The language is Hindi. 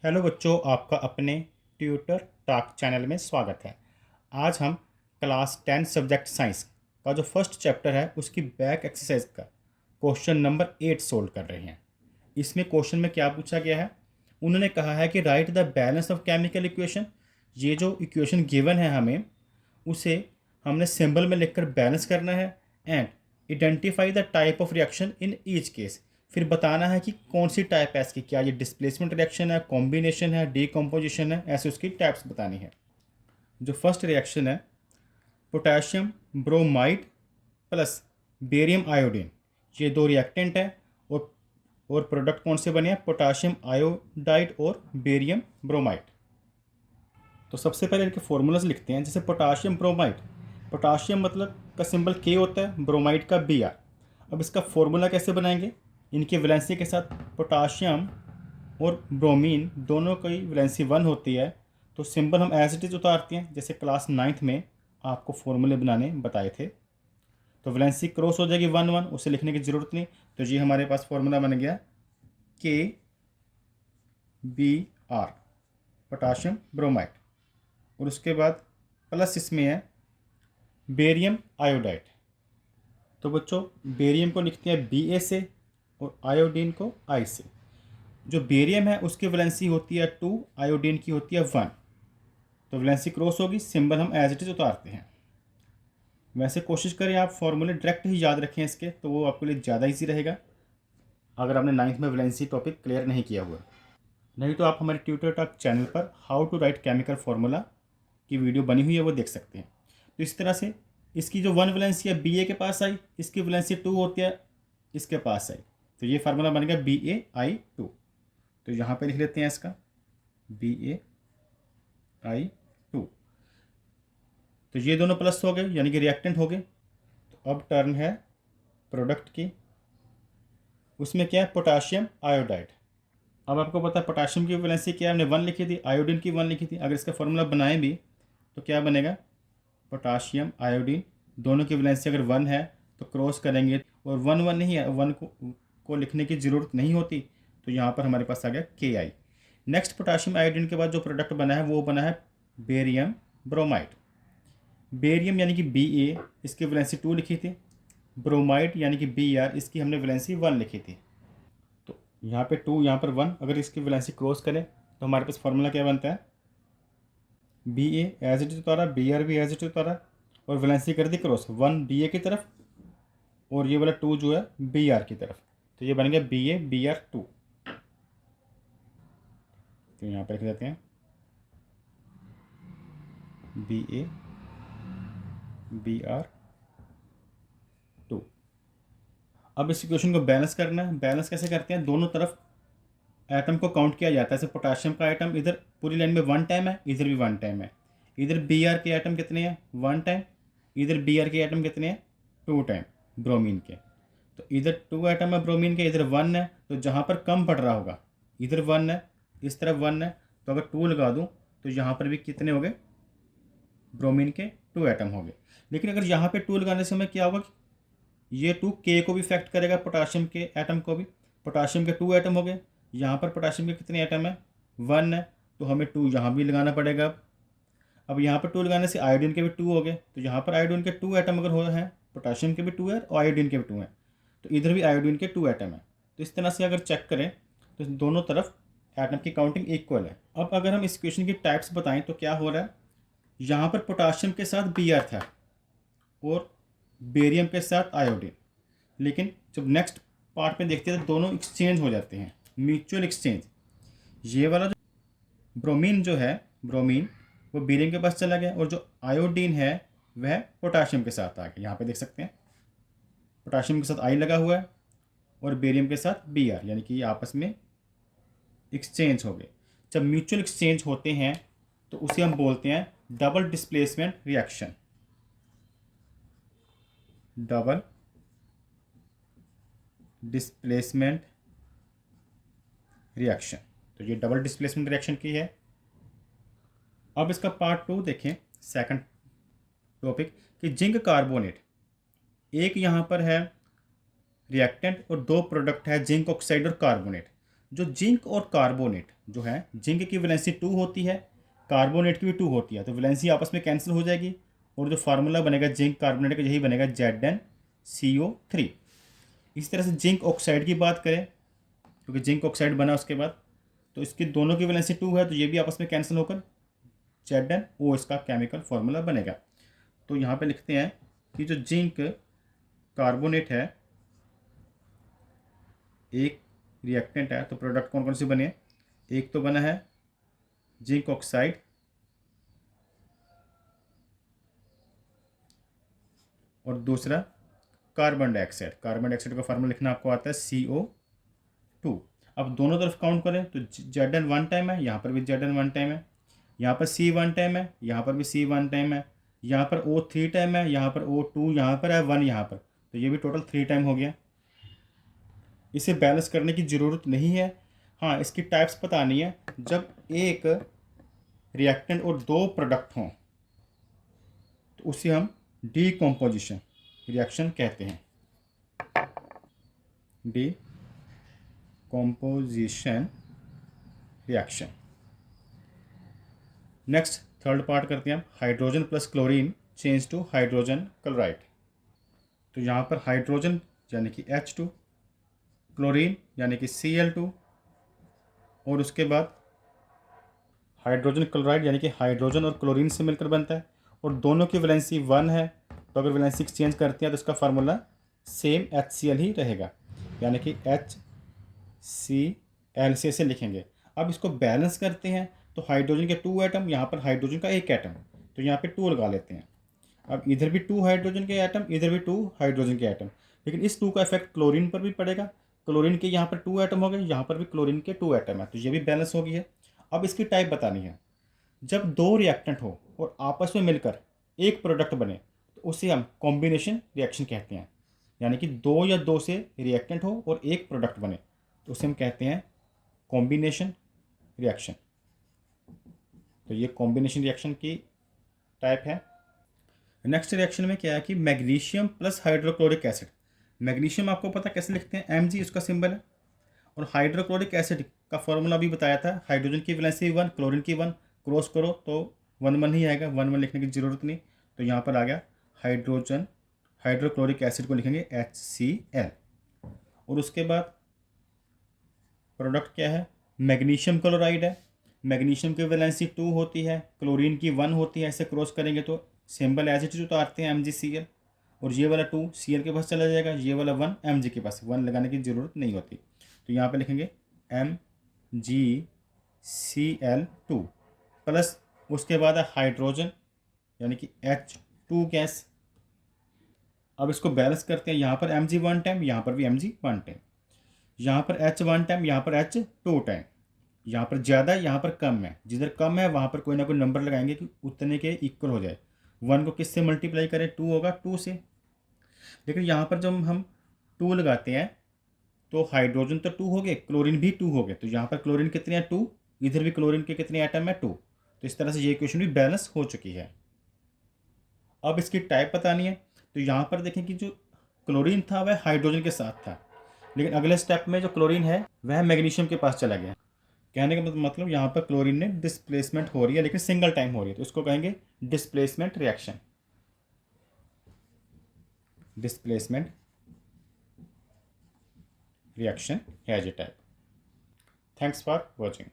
हेलो बच्चों, आपका अपने ट्यूटर टॉक चैनल में स्वागत है। आज हम क्लास 10 सब्जेक्ट साइंस का जो फर्स्ट चैप्टर है उसकी बैक एक्सरसाइज का क्वेश्चन नंबर 8 सोल्व कर रहे हैं। इसमें क्वेश्चन में क्या पूछा गया है, उन्होंने कहा है कि right the balance of chemical equation. ये जो इक्वेशन गिवन है हमें उसे हमने सिंबल में लिखकर बैलेंस करना है and identify the type of reaction in each case. फिर बताना है कि कौन सी टाइप है इसकी, क्या ये डिस्प्लेसमेंट रिएक्शन है, कॉम्बिनेशन है, डीकम्पोजिशन है, ऐसे उसकी टाइप्स बतानी है। जो फर्स्ट रिएक्शन है potassium bromide plus barium iodine, ये दो रिएक्टेंट है और प्रोडक्ट कौन से बने हैं, पोटेशियम आयोडाइड और बेरियम ब्रोमाइड। तो सबसे पहले इनके फॉर्मूलाज लिखते हैं। जैसे पोटाशियम ब्रोमाइड, पोटाशियम मतलब का सिंबल के होता है, ब्रोमाइड का बी आर। अब इसका फॉर्मूला कैसे बनाएंगे, इनकी वैलेंसी के साथ पोटाशियम और ब्रोमीन दोनों की वैलेंसी 1 होती है, तो सिंबल हम एज इट इज़ उतारते हैं जैसे क्लास 9th में आपको फॉर्मूले बनाने बताए थे। तो वैलेंसी क्रॉस हो जाएगी 1 1, उसे लिखने की ज़रूरत नहीं। तो ये हमारे पास फॉर्मूला बन गया के बी आर, पोटाशियम ब्रोमाइड। और उसके बाद प्लस इसमें है बेरियम आयोडाइड। तो बच्चों बेरियम को लिखते हैं बी ए से और आयोडीन को आई से। जो बेरियम है उसकी वैलेंसी होती है 2, आयोडीन की होती है 1। तो वैलेंसी क्रॉस होगी, सिंबल हम एज इट इज उतारते हैं। वैसे कोशिश करें आप फॉर्मूले डायरेक्ट ही याद रखें इसके, तो वो आपके लिए ज़्यादा ईजी रहेगा अगर आपने 9th में वैलेंसी टॉपिक क्लियर नहीं किया हुआ। नहीं तो आप हमारे ट्यूटर टॉक चैनल पर how to write chemical formula की वीडियो बनी हुई है, वो देख सकते हैं। तो इस तरह से इसकी जो 1 वैलेंसी है बी ए के पास आई, इसकी वैलेंसी 2 होती है इसके पास आई, तो ये फार्मूला बन गया बी ए आई 2। तो यहाँ पे लिख लेते हैं इसका बी ए आई 2। तो ये दोनों प्लस हो गए यानी कि रिएक्टेंट हो गए। तो अब टर्न है प्रोडक्ट की, उसमें क्या है पोटाशियम आयोडाइड। अब आपको पता है पोटाशियम की वैलेंसी क्या है, हमने 1 लिखी थी, आयोडीन की 1 लिखी थी। अगर इसका फॉर्मूला बनाएं भी तो क्या बनेगा, पोटाशियम आयोडीन दोनों की वैलेंसी अगर 1 है तो क्रॉस करेंगे और 1 1 नहीं है, 1 को लिखने की ज़रूरत नहीं होती। तो यहाँ पर हमारे पास आ गया के आई। नेक्स्ट पोटाशियम आयोडीन के बाद जो प्रोडक्ट बना है वो बना है बेरियम ब्रोमाइड। बेरियम यानी कि बी ए, इसकी वैलेंसी 2 लिखी थी। ब्रोमाइड यानी कि बी आर, इसकी हमने वैलेंसी 1 लिखी थी। तो यहाँ पे 2, यहाँ पर 1, अगर इसकी वैलेंसी क्रॉस करें तो हमारे पास फॉर्मूला क्या बनता है, B A as it is उतारा, बी आर भी एज इट इज उतारा और वैलेंसी कर दी क्रॉस, 1 बी ए की तरफ और ये वाला 2 जो है बी आर की तरफ। तो ये बन गया बी ए बी आर 2। तो यहाँ पर लिख देते हैं बी ए बी आर 2। अब इस इक्वेशन को बैलेंस करना है। बैलेंस कैसे करते हैं, दोनों तरफ एटम को काउंट किया जाता है। जैसे पोटाशियम का एटम इधर पूरी लाइन में 1 टाइम है, इधर भी 1 टाइम है। इधर बी आर के एटम कितने हैं, 1 टाइम। इधर बी आर के एटम कितने हैं, 2 टाइम ब्रोमीन के। तो इधर 2 एटम है ब्रोमीन के, इधर 1 है। तो जहाँ पर कम पड़ रहा होगा इधर 1 है, इस तरफ 1 है, तो अगर 2 लगा दूँ तो यहाँ पर भी कितने हो गए, ब्रोमीन के 2 एटम हो गए। लेकिन अगर यहाँ पे 2 लगाने से हमें क्या होगा, ये 2 के को भी इफेक्ट करेगा, पोटाशियम के एटम को भी। पोटाशियम के 2 एटम हो गए, यहाँ पर पोटाशियम के कितने एटम है, 1 है, तो हमें 2 यहाँ भी लगाना पड़ेगा। अब यहाँ पर 2 लगाने से आयोडीन के भी 2 हो गए, तो यहाँ पर आयोडीन के 2 एटम अगर हो हैं, पोटाशियम के भी 2 है और आयोडीन के भी 2 हैं, तो इधर भी आयोडीन के 2 एटम है। तो इस तरह से अगर चेक करें तो दोनों तरफ एटम की काउंटिंग इक्वल है। अब अगर हम इस इक्वेशन की टाइप्स बताएं तो क्या हो रहा है, यहाँ पर पोटाशियम के साथ बी आर था और बेरियम के साथ आयोडीन, लेकिन जब नेक्स्ट पार्ट में देखते हैं तो दोनों एक्सचेंज हो जाते हैं, म्यूचुअल एक्सचेंज। ये वाला जो ब्रोमीन जो है, ब्रोमीन वो बेरियम के पास चला गया और जो आयोडीन है वह पोटाशियम के साथ आ गया। यहाँ पे देख सकते हैं पोटाशियम के साथ आई लगा हुआ है और बेरियम के साथ बी आर, यानी कि ये आपस में एक्सचेंज हो गए। जब म्यूचुअल एक्सचेंज होते हैं तो उसे हम बोलते हैं double displacement reaction. Double displacement reaction, तो ये डबल डिस्प्लेसमेंट रिएक्शन की है। अब इसका पार्ट 2 देखें, सेकंड टॉपिक कि जिंक कार्बोनेट, एक यहाँ पर है रिएक्टेंट और 2 प्रोडक्ट है जिंक ऑक्साइड और कार्बोनेट। जो जिंक और कार्बोनेट जो है, जिंक की वैलेंसी 2 होती है, कार्बोनेट की भी 2 होती है, तो वैलेंसी आपस में कैंसिल हो जाएगी और जो फार्मूला बनेगा जिंक कार्बोनेट का यही बनेगा ZnCO3। इस तरह से जिंक ऑक्साइड की बात करें, क्योंकि जिंक ऑक्साइड बना उसके बाद, तो इसकी दोनों की वैलेंसी 2 है, तो ये भी आपस में कैंसिल होकर ZnO इसका केमिकल फार्मूला बनेगा। तो यहाँ पे लिखते हैं कि जो जिंक कार्बोनेट है एक रिएक्टेंट है, तो प्रोडक्ट कौन कौन से बने? एक तो बना है जिंक ऑक्साइड, और दूसरा कार्बन डाइऑक्साइड। कार्बन डाइऑक्साइड का फार्मूला लिखना आपको आता है CO2। अब दोनों तरफ काउंट करें तो Zn 1 टाइम है, यहाँ पर भी Zn 1 टाइम है, यहाँ पर C 1 टाइम है, यहाँ पर भी C 1 टाइम है, यहाँ पर O 3 टाइम है, यहाँ पर O 2, यहाँ पर है 1, यहाँ पर, तो ये भी टोटल 3 टाइम हो गया। इसे बैलेंस करने की ज़रूरत नहीं है। हाँ, इसकी टाइप्स बतानी है। जब एक रिएक्टेंट और 2 प्रोडक्ट हों तो उसे हम डीकम्पोजिशन रिएक्शन कहते हैं। Decomposition reaction. Next third part करते हैं हम, hydrogen plus chlorine change to hydrogen chloride. तो यहाँ पर हाइड्रोजन यानी कि H2, क्लोरीन यानी कि Cl2, और उसके बाद हाइड्रोजन क्लोराइड यानी कि हाइड्रोजन और क्लोरीन से मिलकर बनता है, और दोनों की वैलेंसी 1 है, तो अगर वैलेंसी एक्सचेंज करते हैं तो इसका फार्मूला सेम HCl ही रहेगा, यानी कि HCl से लिखेंगे। अब इसको बैलेंस करते हैं तो हाइड्रोजन के 2 एटम, यहाँ पर हाइड्रोजन का 1 एटम, तो यहाँ पे 2 लगा लेते हैं। अब इधर भी 2 हाइड्रोजन के एटम, इधर भी 2 हाइड्रोजन के एटम, लेकिन इस 2 का इफेक्ट क्लोरीन पर भी पड़ेगा। क्लोरीन के यहाँ पर 2 एटम हो गए, यहाँ पर भी क्लोरीन के 2 एटम है, तो ये भी बैलेंस हो गई है। अब इसकी टाइप बतानी है। जब 2 रिएक्टेंट हो और आपस में मिलकर एक प्रोडक्ट बने तो उसे हम कॉम्बिनेशन रिएक्शन कहते हैं, यानी कि 2 या 2 से रिएक्टेंट हो और एक प्रोडक्ट बने तो उसे हम कहते हैं कॉम्बिनेशन रिएक्शन। तो ये कॉम्बिनेशन रिएक्शन की टाइप है। नेक्स्ट रिएक्शन में क्या है कि magnesium plus hydrochloric acid. Magnesium आपको पता कैसे लिखते हैं, Mg उसका सिंबल है, और हाइड्रोक्लोरिक एसिड का फॉर्मूला भी बताया था, हाइड्रोजन की वैलेंसी 1, क्लोरीन की 1, क्रॉस करो तो 1 1 ही आएगा, 1 1 लिखने की ज़रूरत नहीं। तो यहाँ पर आ गया हाइड्रोजन, हाइड्रोक्लोरिक एसिड को लिखेंगे HCl, और उसके बाद प्रोडक्ट क्या है, मैग्नीशियम क्लोराइड है। मैग्नीशियम की वैलेंसी 2 होती है, क्लोरीन की 1 होती है, ऐसे क्रॉस करेंगे तो सिंबल एज इट इज उतारते हैं MgCl, और ये वाला 2 Cl के पास चला जाएगा, ये वाला 1 Mg के पास, 1 लगाने की ज़रूरत नहीं होती। तो यहाँ पे लिखेंगे MgCl2 प्लस उसके बाद है हाइड्रोजन यानी कि H2 गैस। अब इसको बैलेंस करते हैं, यहाँ पर Mg 1 टाइम, यहाँ पर भी Mg 1 टाइम, यहाँ पर H 1 टाइम, यहाँ पर H 2 टाइम, यहाँ पर ज़्यादा है, यहाँ पर कम है, जिधर कम है वहाँ पर कोई ना कोई नंबर लगाएंगे कि उतने के इक्वल हो जाए। 1 को किससे मल्टीप्लाई करें, 2 होगा 2 से, लेकिन यहाँ पर जब हम 2 लगाते हैं तो हाइड्रोजन तो 2 हो गए, क्लोरीन भी 2 हो गए, तो यहाँ पर क्लोरीन कितने हैं 2, इधर भी क्लोरीन के कितने एटम है 2, तो इस तरह से ये इक्वेशन भी बैलेंस हो चुकी है। अब इसकी टाइप बतानी है, तो यहाँ पर देखें कि जो क्लोरीन था वह हाइड्रोजन के साथ था, लेकिन अगले स्टेप में जो क्लोरीन है वह मैग्नीशियम के पास चला गया। कहने का मतलब यहाँ पर क्लोरीन ने डिस्प्लेसमेंट हो रही है, लेकिन सिंगल टाइम हो रही है, तो इसको कहेंगे displacement reaction. Displacement reaction has a type. Thanks for watching.